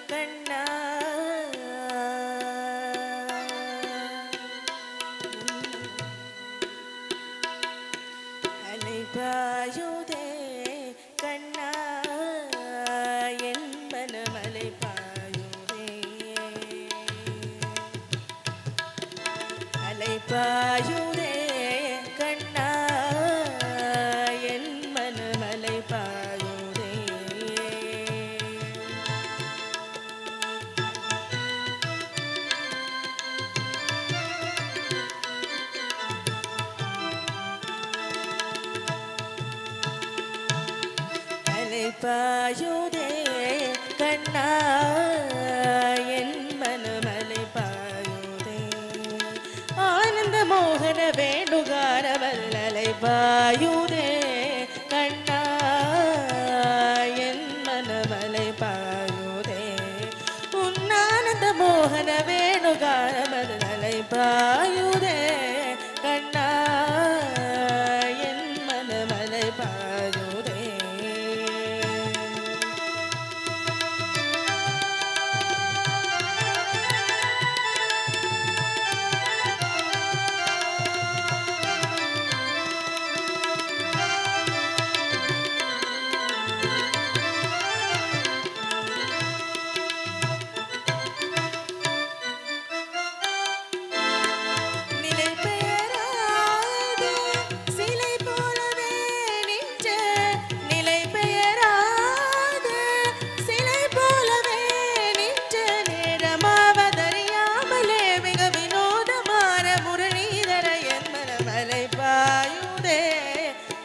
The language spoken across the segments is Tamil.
கண்ணா அலைபாயுதே கண்ணா என் மனம் அலைபாயுதே அலைபாயுதே கண்ணா என் மனம் அலைபாயுதே அலைபாயுதே கண்ணா என் மனம் அலைபாயுதே ஆனந்த மோகன வேணுகானவல் அலைபாயுதே கண்ணா என் மனம் அலைபாயுதே உன்னானந்த மோகன வேணுகானவல் அலைபாயுதே கண்ணா என் மனம் அலைபாயுதே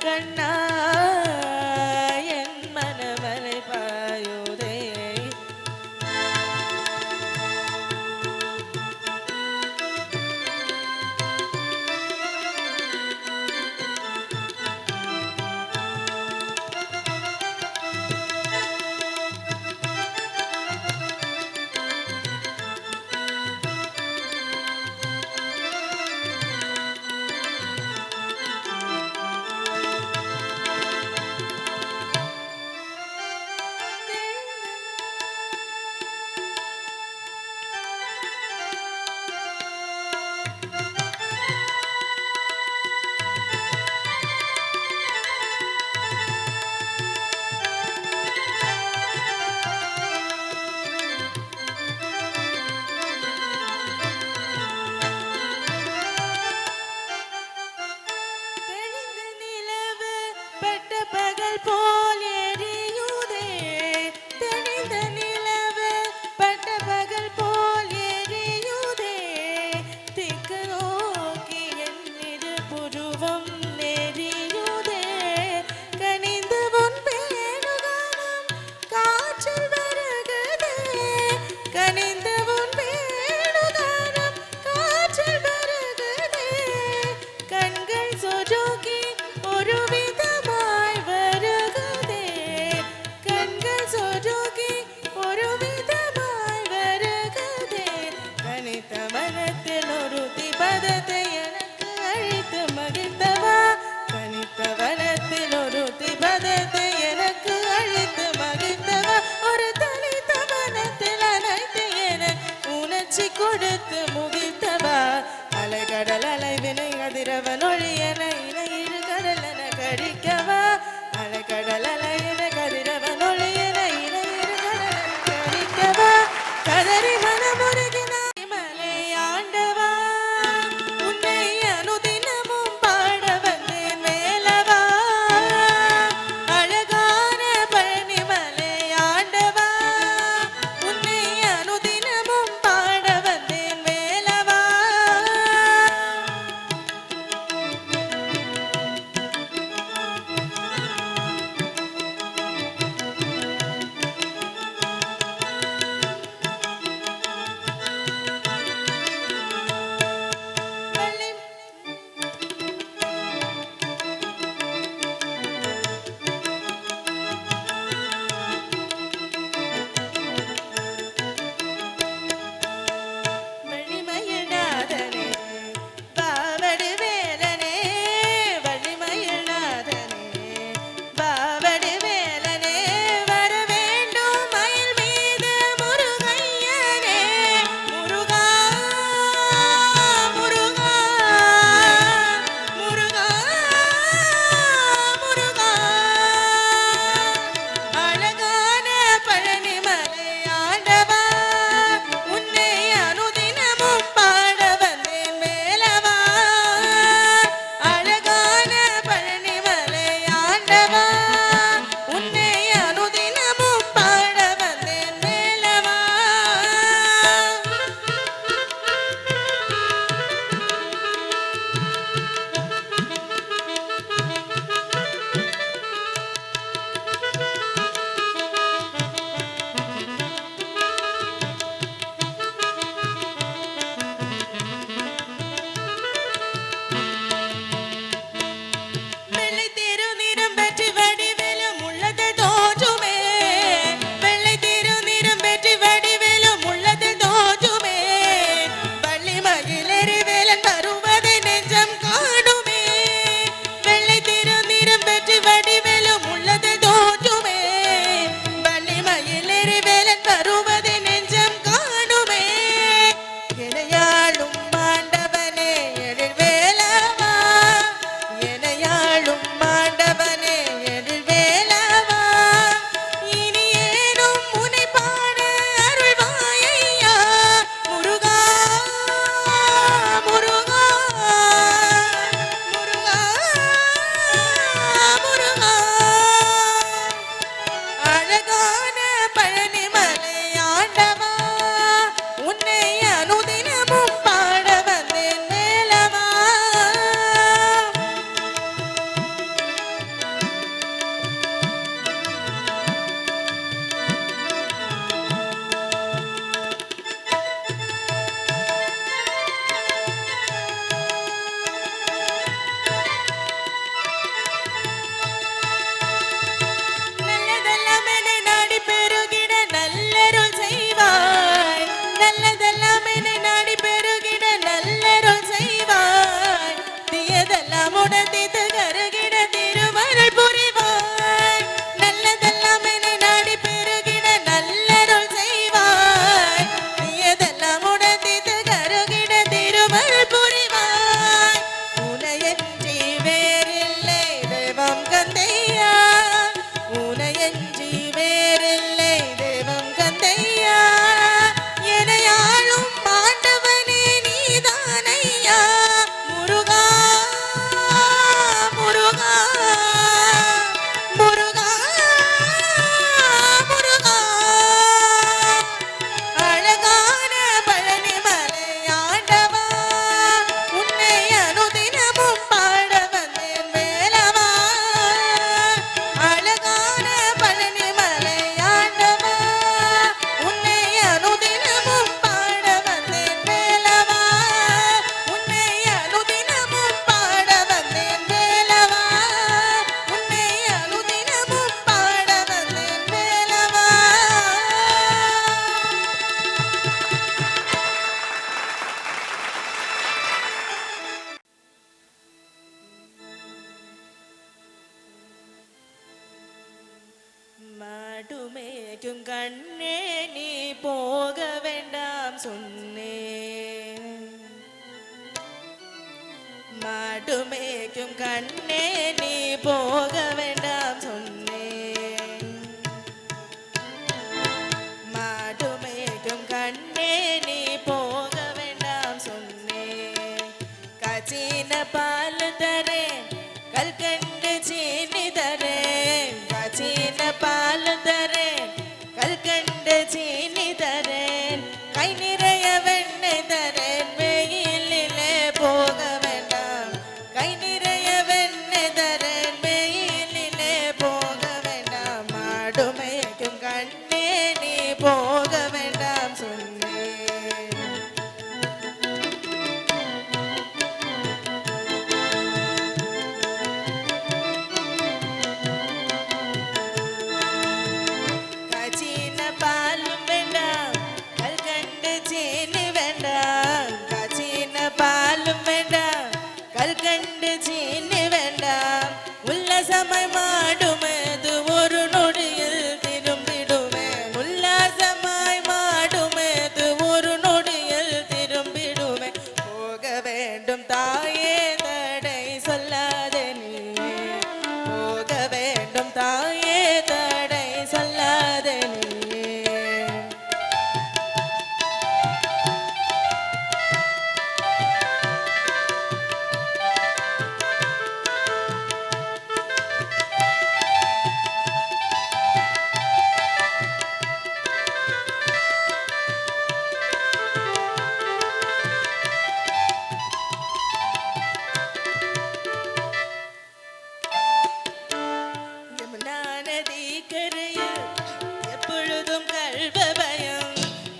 கண்ணா என் மனமலை பாயுதே பகல் போல் எரியுதே தெளிந்த நிலவு பட்ட பகல் போல் எரியுதே திக்கு நோக்கி என்னிது புருவம் நெறியுதே கனிந்து உன் வேணுகானம் காற்றில் வருகுதே கனிந்து உன் வேணுகானம் காற்றில் வருகுதே கண்கள் சொருகி ஒரு விதமாய் வருகுதே மாடு மேய்க்கும் கண்ணே நீ போக வேண்டாம் சொன்னேன். மாடு மேய்க்கும் கண்ணே நீ போக வேண்டாம் சொன்னேன். மாடு மேய்க்கும் கண்ணே நீ போக வேண்டாம் சொன்னேன். காய்ச்சின பால் தரேன் கல்கண்டு சீனி தரேன். காய்ச்சின பால் தரேன் கல்கண்டு சீனி தரேன். கை நிறைய வெண்ணெய் தரேன் வெயிலிலே போக வேண்டாம். கை நிறைய வெண்ணெய் தரேன் வெயிலிலே போக வேண்டாம். மாடு மேய்க்கும் கண்ணே நீ போக வேண்டாம் சொன்னேன். காய்ச்சின பாலும் வேண்டாம் கல்கண்டு சீனி வேண்டாம். காய்ச்சின பாலும் வேண்டாம் கல்கண்டு சீனி வேண்டாம். உல்லாசமாய் மாடுமேது ஒரு நொடியில் திரும்பிடுவேன். உல்லாசமாய் மாடுமேது ஒரு நொடியில் திரும்பிடுவேன். போக வேண்டும் தாயே தடை சொல்லாதே நீ. போக வேண்டும் தாயே தடை சொல்லாதே நீ. யமுனா நதி கரையில் எப்பொழுதும் கல்வ பயம்.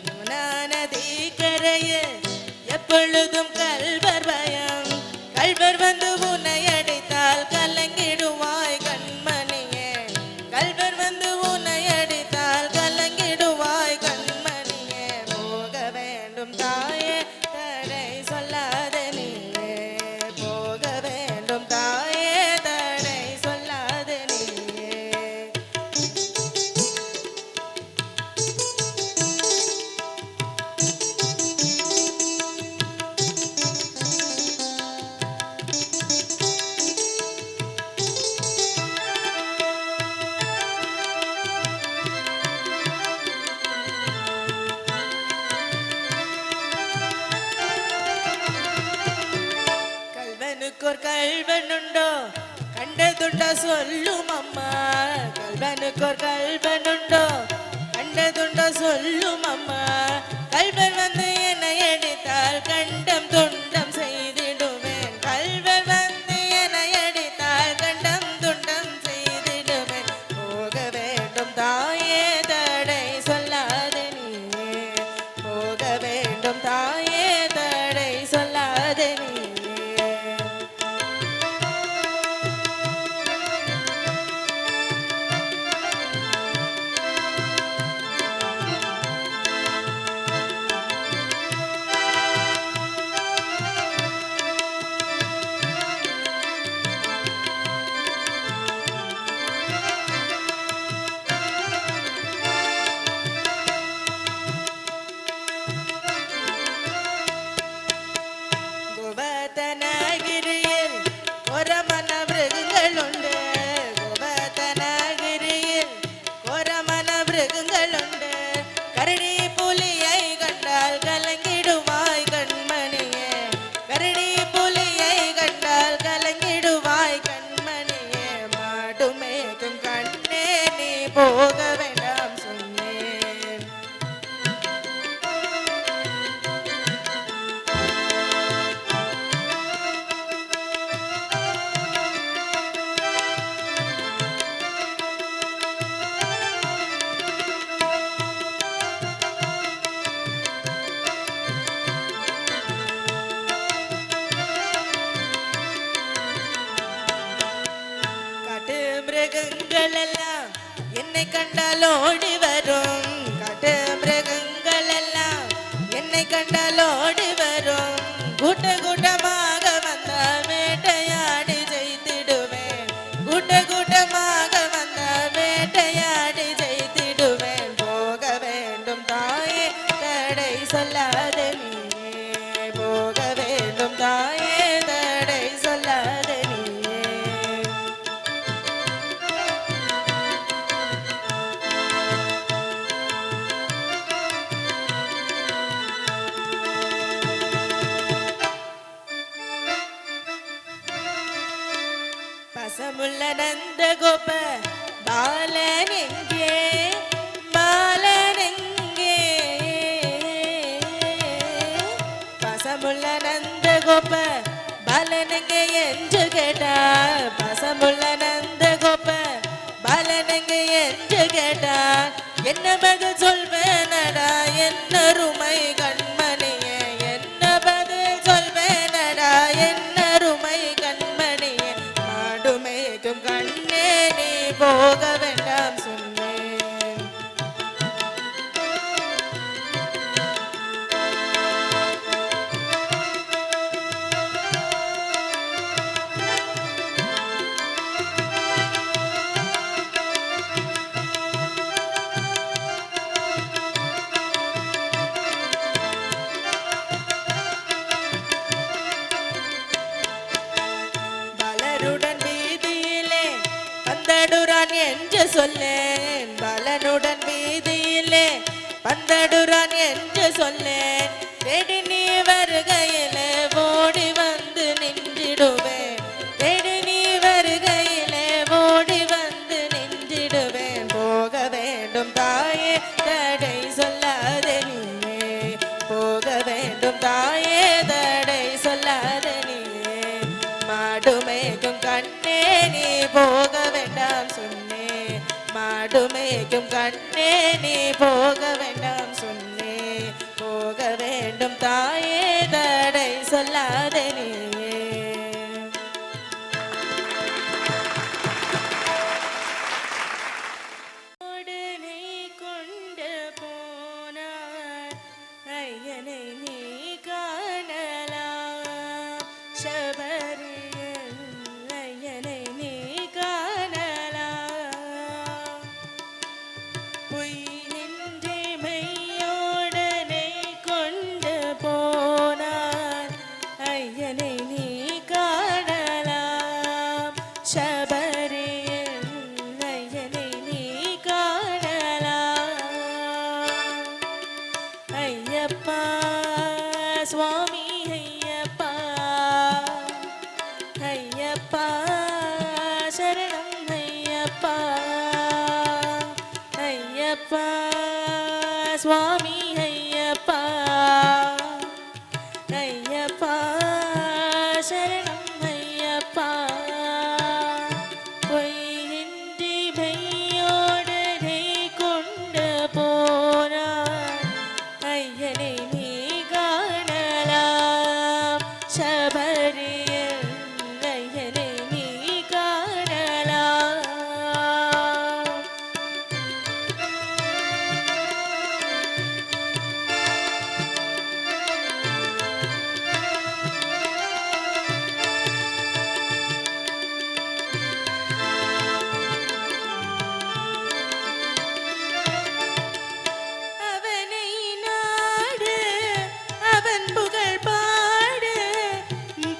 யமுனா நதி கரையில் எப்பொழுதும் கல்வர் பயம். கல்வர் வந்து உன்னை அடித்தால் கலங்கிடுவாய் கண்மணியே. கல்வர் வந்து உன்னை அடித்தால் கலங்கிடுவாய் கண்மணியே. போக வேண்டும் தாயே தடை சொல்லாதே நீயே. போக வேண்டும் தாயே தடை சொல்லாதே நீயே. கல்வனுக்கோர் கல்வனுண்டோ கண்டதுண்டோ சொல்லும் அம்மா. கல்வனுக்கோர் கல்வனுண்டோ கண்டதுண்டோ சொல்லும் அம்மா. கல்வன் வந்து என்னை அடித்தால் கண்டம் துண்டம் செய்திடுவேன். கல்வன் வந்து என்னை அடித்தால் கண்டம் துண்டம் செய்திடுவேன். போக வேண்டும் தாயே தடை சொல்லாதே நீயே. போக வேண்டும் தாயே தடை சொல்லாதே நீயே. கோவர்த்தனகிரியில் கோரமன மிருகங்களுண்டு. கோவர்த்தனகிரியில் கோரமன மிருகங்களுண்டு. கரடி புலியை கண்டால் கலங்கிடுவாய் கண்மணியே. கரடி புலியை கண்டால் கலங்கிடுவாய் கண்மணியே. மாடு மேய்க்கும் கண்ணே நீ போக வேண்டாம் சொன்னேன். காட்டு மிருகங்கள் எல்லாம் என்னை கண்டால் ஓடி வரும். காட்டு மிருகங்கள் எல்லாம் என்னை கண்டால் ஓடி வரும். கூட்ட கூட்டமாக வந்தால் வேட்டையாடி ஜெயித்திடுவேன். கூட்ட கூட்டமாக வந்தால் வேட்டையாடி ஜெயித்திடுவேன். கோப்ப பாலனங்க என்று கேட்டார் பசமுள்ள நந்த கோப்ப பாலனங்க என்று கேட்டார் என்ன பதில் சொல்வேனடா என்னருமை கண்மணியே என்ன பதில் சொல்வேனடா என்னருமை கண்மணியே மாடுமேக்கும் கண்ணே நீ போக வேண்டாம் சொன்னேன் என்று சொல்லேன் பலனுடன் வீதியிலே பந்தடுரான் என்று சொல்லேன் தேடி நீ வருகையிலே ஓடி வந்து நின்றிடுவேன் தேடி நீ வருகையிலே ஓடி வந்து நின்றிடுவேன் போக வேண்டும் தாயே தடை சொல்லாதே நீயே போக வேண்டும் தாயே தடை சொல்லாதே நீயே மாடுமேக்கும் கண்ணே நீ போக வேண்டாம் சொன்னே மாடுமேக்கும் கண்ணே நீ போக வேண்டாம் சொன்னே போக வேண்டும் தாயே தடை சொல்லாதே நீயே நீ கொண்டு போனார் ஐயனை நீ காணலாம் சபரியில் ஐயனை நீ காணலாம் பொய் நின்றே மெய்யோடனை கொண்டு போனார் ஐயனை நீ காணலாம் சபரியில் ஐயனை நீ காணலாம் ஐயப்பா சுவாமி ஐயப்பா ஐயப்பா சரணம் ஐயப்பா ஐயப்பா சுவாமி ஐயப்பா ஐயப்பா சரணம் ஐயப்பா பொய்யின்றி மெய்யோடனை கொண்டு போனார் ஐயனை நீ காணலாம் சபரியில் ஐயனை நீ காணலாம் அவனை நாடு அவன் புகழ் பாடு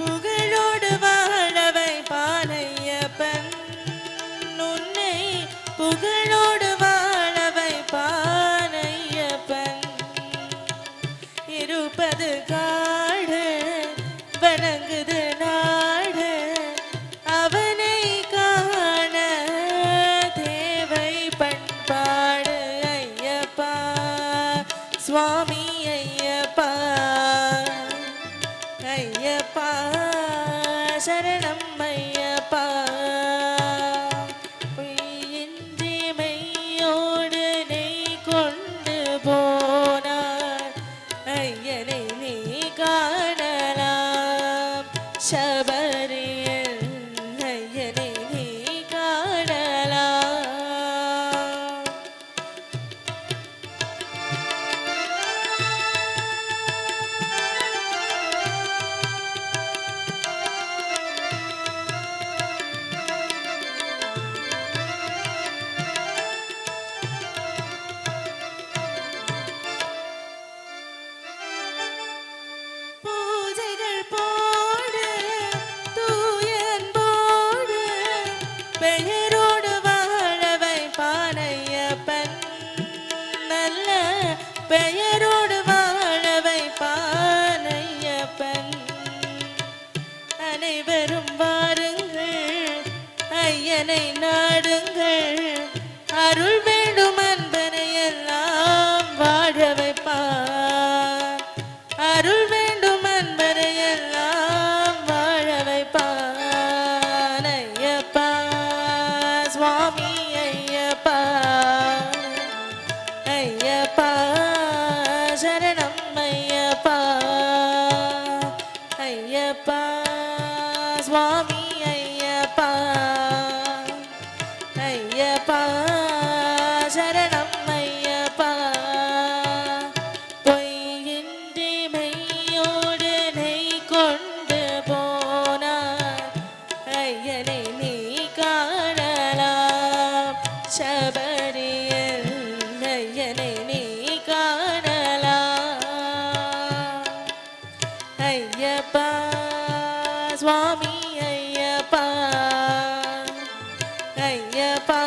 புகழோடு வாழவை பானையப்பன் உன்னை புகழோடு வாழவை பானையப்பன் இருப்பது காடு வணங்குது நாடு அவனை காண தேவை பண்பாடு ஐயப்பா சுவாமி ஐயப்பா ஐயப்பா சரணம் ஐயப்பா பொய்யின்றி மெய்யோடு நெய் கொண்டு போனார் ஐயனை நீ காணலாம் சபரியில் ஐயனை நீ காணலாம் பூஜைகள் போடு தூயன் போடு பெயரோடு வாழவை பானையப்பன் நல்ல பெயரோடு வாழவை பானையப்பன் அனைவரும் வாருங்கள் ஐயனை நாடுங்கள் அருள் வேண்டும் அன்பனை எல்லாம் வாழ வைப்பார் அருள் வேண்டும் அன்பரை எல்லாம் சபரியில் ஐயனை நீ காணலாம். ஐயப்பா சுவாமி ஐயப்பா ஐயப்பா